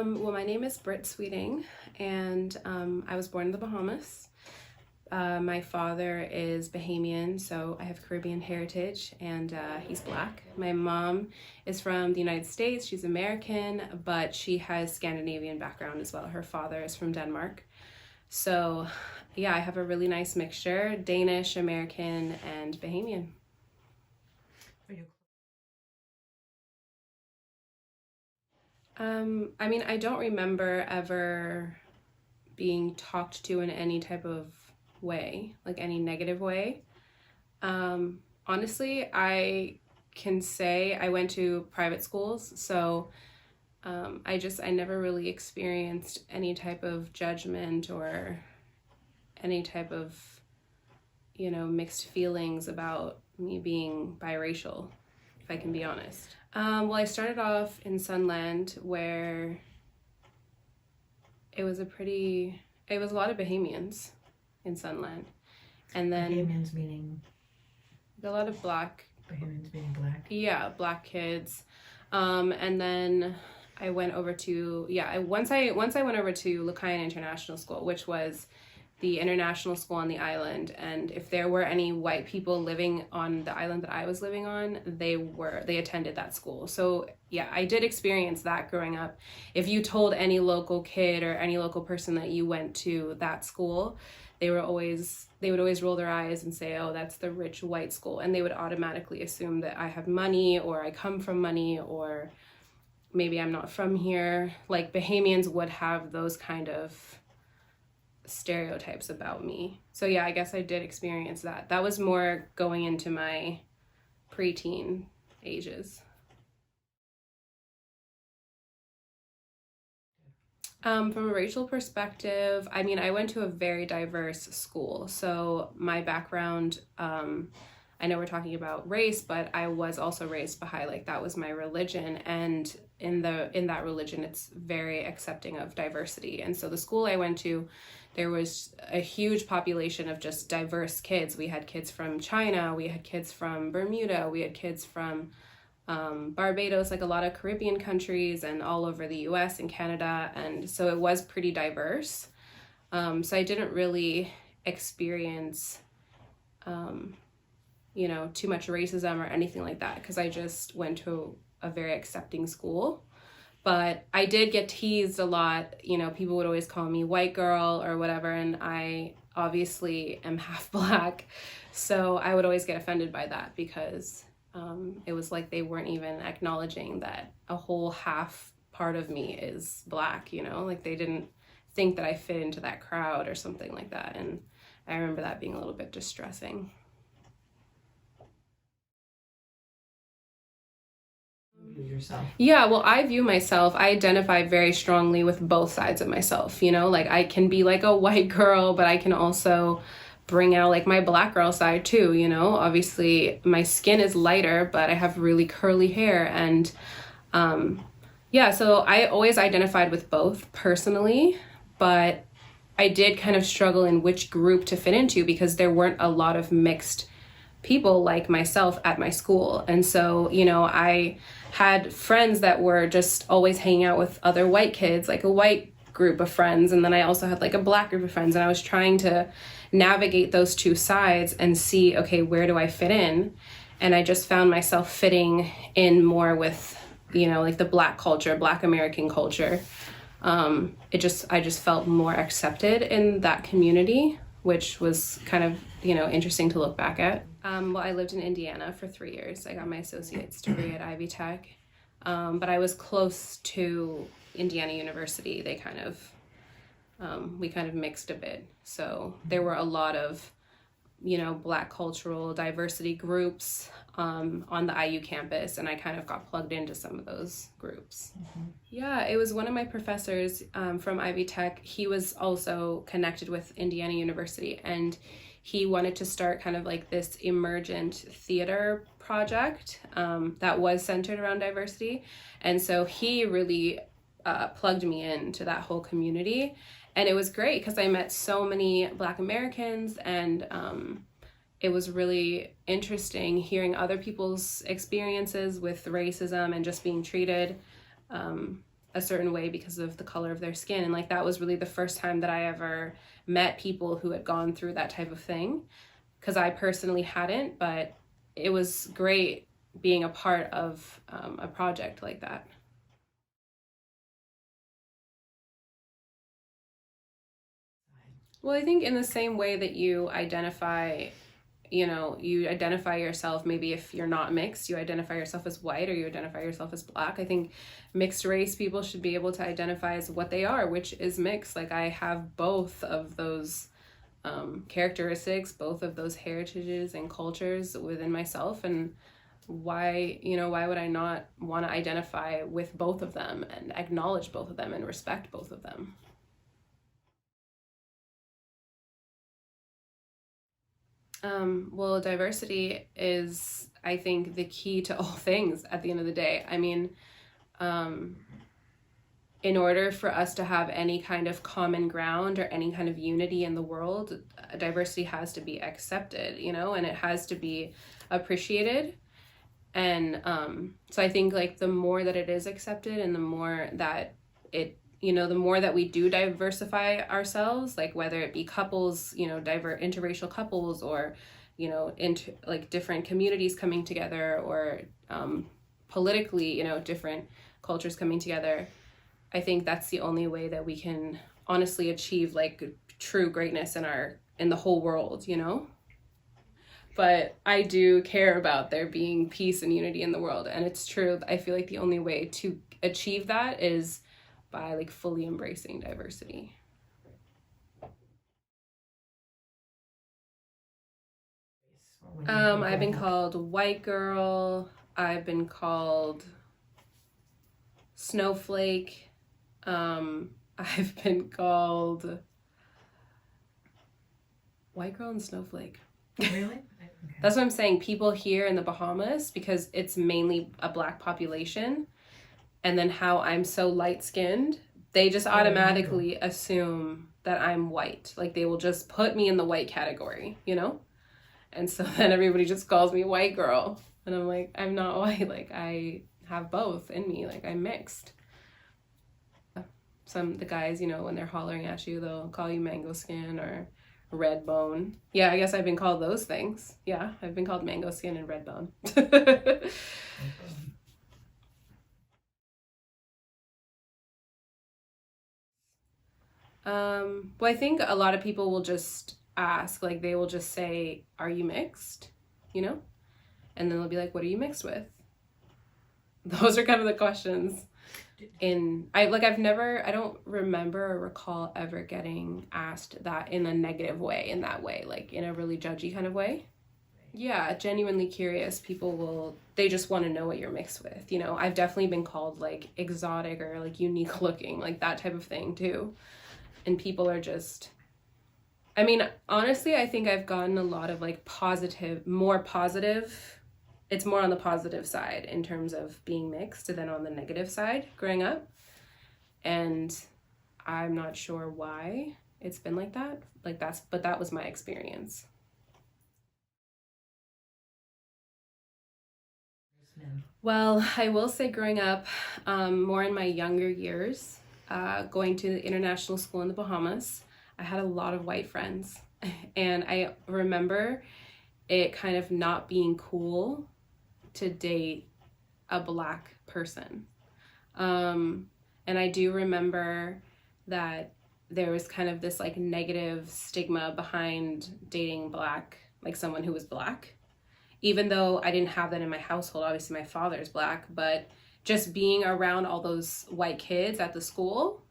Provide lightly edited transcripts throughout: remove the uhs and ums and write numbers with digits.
Well, my name is Britt Sweeting, and I was born in the Bahamas. My father is Bahamian, so I have Caribbean heritage, and he's Black. My mom is from the United States. She's American, but she has Scandinavian background as well. Her father is from Denmark. So, yeah, I have a really nice mixture, Danish, American, and Bahamian. I mean, I don't remember ever being talked to in any type of way, like any negative way. Honestly, I can say I went to private schools, so I never really experienced any type of judgment or any type of, mixed feelings about me being biracial, if I can be honest. Well, I started off in Sunland, where it was a lot of Bahamians in Sunland. And then Bahamians meaning? A lot of Black. Bahamians meaning Black? Yeah, Black kids. And then I went over to, once I went over to Lucayan International School, which was the international school on the island, and if there were any white people living on the island that I was living on, they attended that school. So yeah, I did experience that growing up. If you told any local kid or any local person that you went to that school, they would always roll their eyes and say, oh, that's the rich white school, and they would automatically assume that I have money, or I come from money, or maybe I'm not from here. Like, Bahamians would have those kind of stereotypes about me. So yeah, I guess I did experience that. That was more going into my preteen ages. From a racial perspective, I mean, I went to a very diverse school. So my background, I know we're talking about race, but I was also raised Baha'i. Like, that was my religion, and in that religion, it's very accepting of diversity. And so the school I went to, there was a huge population of just diverse kids. We had kids from China, we had kids from Bermuda, we had kids from Barbados, like a lot of Caribbean countries, and all over the US and Canada. And so it was pretty diverse. So I didn't really experience, too much racism or anything like that, because I just went to a very accepting school. But I did get teased a lot. People would always call me white girl or whatever, and I obviously am half Black. So I would always get offended by that, because it was like they weren't even acknowledging that a whole half part of me is Black, like they didn't think that I fit into that crowd or something like that. And I remember that being a little bit distressing. Yourself? Yeah, well, I identify very strongly with both sides of myself, like I can be like a white girl, but I can also bring out like my Black girl side too, obviously my skin is lighter, but I have really curly hair. And so I always identified with both personally, but I did kind of struggle in which group to fit into, because there weren't a lot of mixed people like myself at my school. And so, I had friends that were just always hanging out with other white kids, like a white group of friends, and then I also had like a Black group of friends, and I was trying to navigate those two sides and see, okay, where do I fit in? And I just found myself fitting in more with, like the Black culture, Black American culture. I just felt more accepted in that community, which was kind of, interesting to look back at. Well, I lived in Indiana for 3 years. I got my associate's degree at Ivy Tech. But I was close to Indiana University. They kind of, we kind of mixed a bit. So there were a lot of, Black cultural diversity groups on the IU campus, and I kind of got plugged into some of those groups. Yeah, it was one of my professors from Ivy Tech. He was also connected with Indiana University, and he wanted to start kind of like this emergent theater project that was centered around diversity. And so he really plugged me into that whole community. And it was great because I met so many Black Americans, and it was really interesting hearing other people's experiences with racism and just being treated a certain way because of the color of their skin. And like, that was really the first time that I ever met people who had gone through that type of thing, because I personally hadn't, but it was great being a part of a project like that. Well, I think in the same way that you identify yourself, maybe if you're not mixed, you identify yourself as white or you identify yourself as Black. I think mixed race people should be able to identify as what they are, which is mixed. Like, I have both of those characteristics, both of those heritages and cultures within myself. And why would I not want to identify with both of them and acknowledge both of them and respect both of them? Well, diversity is, I think, the key to all things at the end of the day. I mean, in order for us to have any kind of common ground or any kind of unity in the world, diversity has to be accepted, and it has to be appreciated. And so I think like the more that it is accepted and the more that the more that we do diversify ourselves, like whether it be couples, interracial couples, or, like different communities coming together, or politically, different cultures coming together, I think that's the only way that we can honestly achieve like true greatness in the whole world, But I do care about there being peace and unity in the world. And it's true. I feel like the only way to achieve that is by like fully embracing diversity. I've been called white girl. I've been called snowflake. I've been called white girl and snowflake. Really? Okay. That's what I'm saying. People here in the Bahamas, because it's mainly a Black population, and then how I'm so light-skinned, they just automatically assume that I'm white. Like, they will just put me in the white category, And so then everybody just calls me white girl. And I'm like, I'm not white. Like, I have both in me. Like, I'm mixed. The guys, when they're hollering at you, they'll call you mango skin or red bone. Yeah, I guess I've been called those things. Yeah, I've been called mango skin and red bone. Well, I think a lot of people will just ask, like, they will just say, are you mixed? And then they'll be like, what are you mixed with? Those are kind of the questions. I don't remember or recall ever getting asked that in a negative way, in that way, like in a really judgy kind of way. Yeah, genuinely curious. They just want to know what you're mixed with. I've definitely been called like exotic or like unique looking, like that type of thing too. And people are just, I mean, honestly, I think I've gotten a lot of like more positive. It's more on the positive side in terms of being mixed than on the negative side growing up. And I'm not sure why it's been like that. But that was my experience. Well, I will say growing up, more in my younger years, going to international school in the Bahamas, I had a lot of white friends. And I remember it kind of not being cool to date a Black person. And I do remember that there was kind of this like negative stigma behind dating Black, like someone who was Black. Even though I didn't have that in my household, obviously my father's Black, but just being around all those white kids at the school,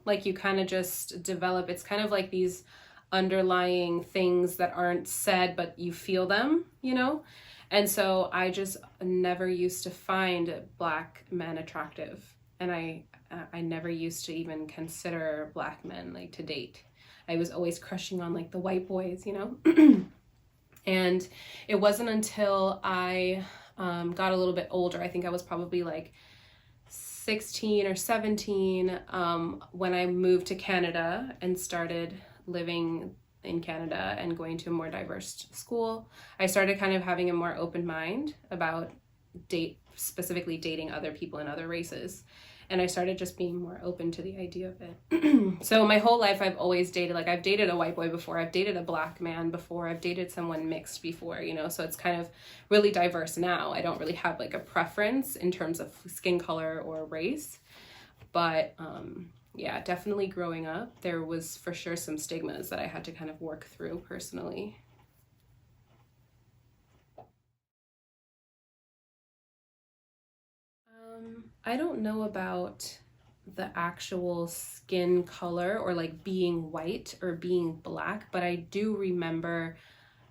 like you kind of just develop, it's kind of like these underlying things that aren't said, but you feel them, you know? And so I just never used to find Black men attractive. And I never used to even consider Black men like to date. I was always crushing on like the white boys, you know? And it wasn't until I got a little bit older, I think I was probably like 16 or 17, when I moved to Canada and started living in Canada and going to a more diverse school. I started kind of having a more open mind about specifically dating other people in other races. And I started just being more open to the idea of it. So my whole life I've always dated, like I've dated a white boy before, I've dated a Black man before, I've dated someone mixed before, you know, so it's kind of really diverse now. I don't really have like a preference in terms of skin color or race. But yeah, definitely growing up, there was for sure some stigmas that I had to kind of work through personally. I don't know about the actual skin color or like being white or being Black, but I do remember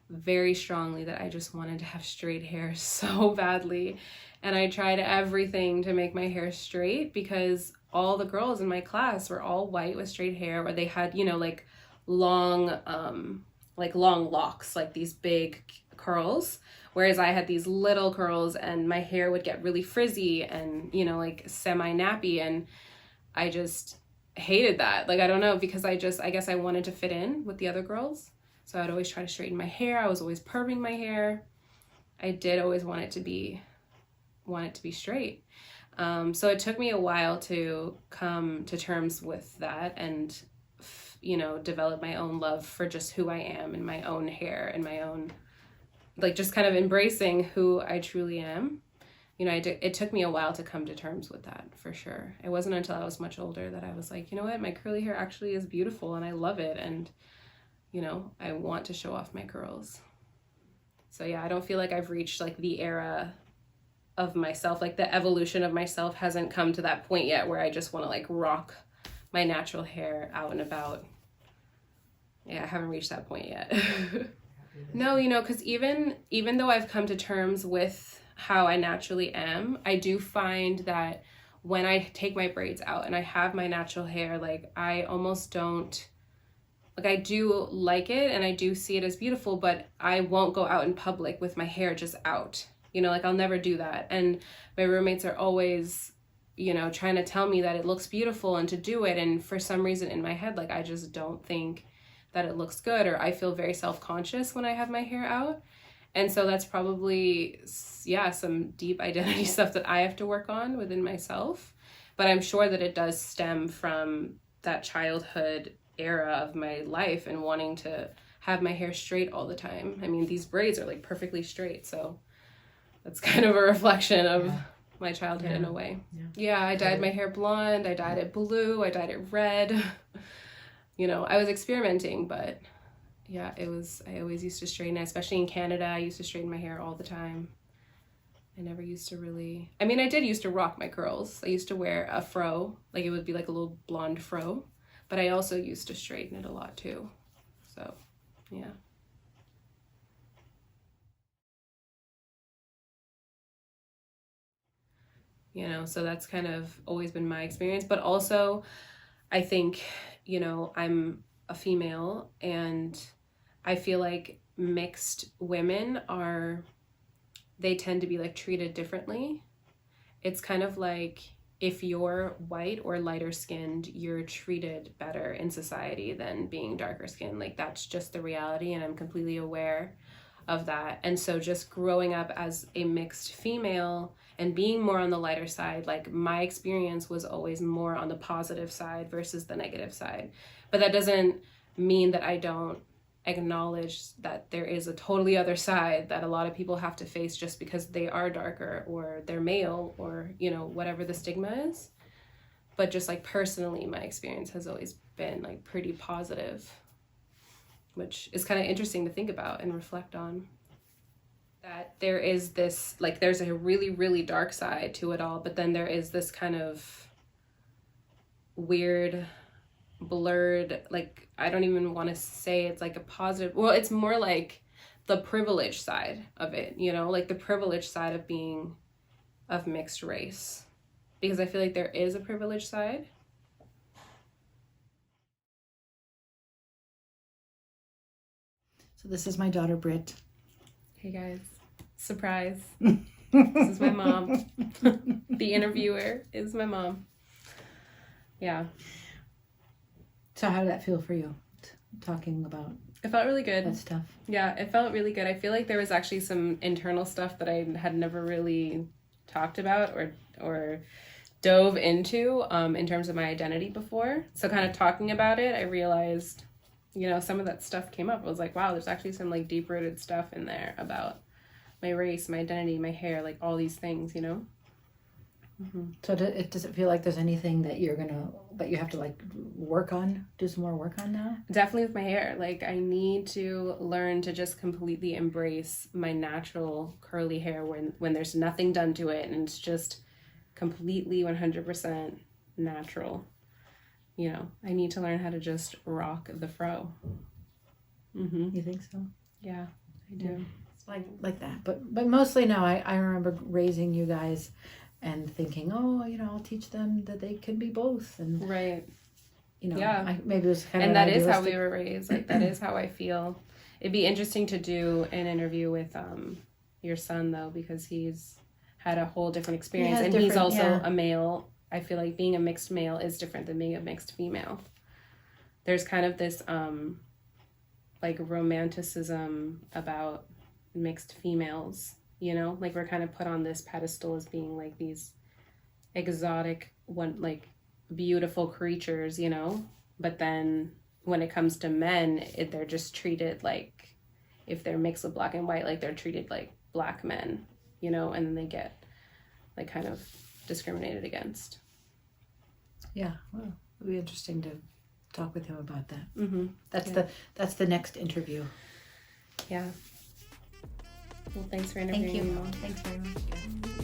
very strongly that I just wanted to have straight hair so badly. And I tried everything to make my hair straight because all the girls in my class were all white with straight hair, or they had, you know, like long locks, like these big curls, whereas I had these little curls and my hair would get really frizzy and, you know, like semi-nappy, and I just hated that. Like, I don't know, because I guess I wanted to fit in with the other girls. So I'd always try to straighten my hair. I was always perming my hair. I did always want it to be straight. So it took me a while to come to terms with that and, you know, develop my own love for just who I am and my own hair and my own, like, just kind of embracing who I truly am. You know, it took me a while to come to terms with that, for sure. It wasn't until I was much older that I was like, you know what, my curly hair actually is beautiful and I love it. And, you know, I want to show off my curls. So yeah, I don't feel like I've reached like the era of myself, like the evolution of myself hasn't come to that point yet where I just want to like rock my natural hair out and about. Yeah, I haven't reached that point yet. No, you know, because even though I've come to terms with how I naturally am, I do find that when I take my braids out and I have my natural hair, like I almost don't, like I do like it and I do see it as beautiful, but I won't go out in public with my hair just out. You know, like I'll never do that. And my roommates are always, you know, trying to tell me that it looks beautiful and to do it. And for some reason in my head, like I just don't think that it looks good, or I feel very self-conscious when I have my hair out. And so that's probably, yeah, some deep identity stuff that I have to work on within myself. But I'm sure that it does stem from that childhood era of my life and wanting to have my hair straight all the time. I mean, these braids are like perfectly straight, so that's kind of a reflection of my childhood in a way. Yeah, I dyed my hair blonde, I dyed it blue, I dyed it red. You know, I was experimenting, but yeah, I always used to straighten it, especially in Canada. I used to straighten my hair all the time. I never used to really, I mean, I did used to rock my curls. I used to wear a fro, like it would be like a little blonde fro, but I also used to straighten it a lot too. So, yeah. You know, so that's kind of always been my experience. But also, I think, you know, I'm a female and I feel like mixed women they tend to be like treated differently. It's kind of like if you're white or lighter skinned, you're treated better in society than being darker skinned. Like that's just the reality, and I'm completely aware of that. And so just growing up as a mixed female and being more on the lighter side, like my experience was always more on the positive side versus the negative side. But that doesn't mean that I don't acknowledge that there is a totally other side that a lot of people have to face just because they are darker or they're male or, you know, whatever the stigma is. But just like personally, my experience has always been like pretty positive, which is kind of interesting to think about and reflect on. That there is this, like there's a really, really dark side to it all, but then there is this kind of weird blurred, like, I don't even want to say it's like a positive, well, it's more like the privilege side of it, you know, like the privilege side of being of mixed race, because I feel like there is a privilege side. So this is my daughter, Britt. Hey guys, surprise. This is my mom. The interviewer is my mom. Yeah. So how did that feel for you, talking about It felt really good. that stuff? Yeah, it felt really good. I feel like there was actually some internal stuff that I had never really talked about or dove into in terms of my identity before. So kind of talking about it, I realized, you know, some of that stuff came up. I was like, wow, there's actually some like deep rooted stuff in there about my race, my identity, my hair, like all these things, you know? Mm-hmm. So does it feel like there's anything that you have to like work on, do some more work on now? Definitely with my hair. Like I need to learn to just completely embrace my natural curly hair when there's nothing done to it and it's just completely 100% natural. You know, I need to learn how to just rock the fro. Mm-hmm. You think so? Yeah, I do. It's like that. But mostly no, I remember raising you guys and thinking, oh, you know, I'll teach them that they can be both. And, right. You know, yeah. Maybe it was kind and of that is how we were raised. Like, that is how I feel. It'd be interesting to do an interview with your son, though, because he's had a whole different experience. And he's also a male. I feel like being a mixed male is different than being a mixed female. There's kind of this, like, romanticism about mixed females. You know, like we're kind of put on this pedestal as being like these exotic, beautiful creatures, you know. But then when it comes to men, they're just treated like, if they're mixed with black and white, like they're treated like black men, you know, and then they get like kind of discriminated against. Yeah, well, it'll be interesting to talk with him about that. Mm-hmm. That's the next interview. Yeah. Well, thanks for interviewing me, Mom. Thanks very much.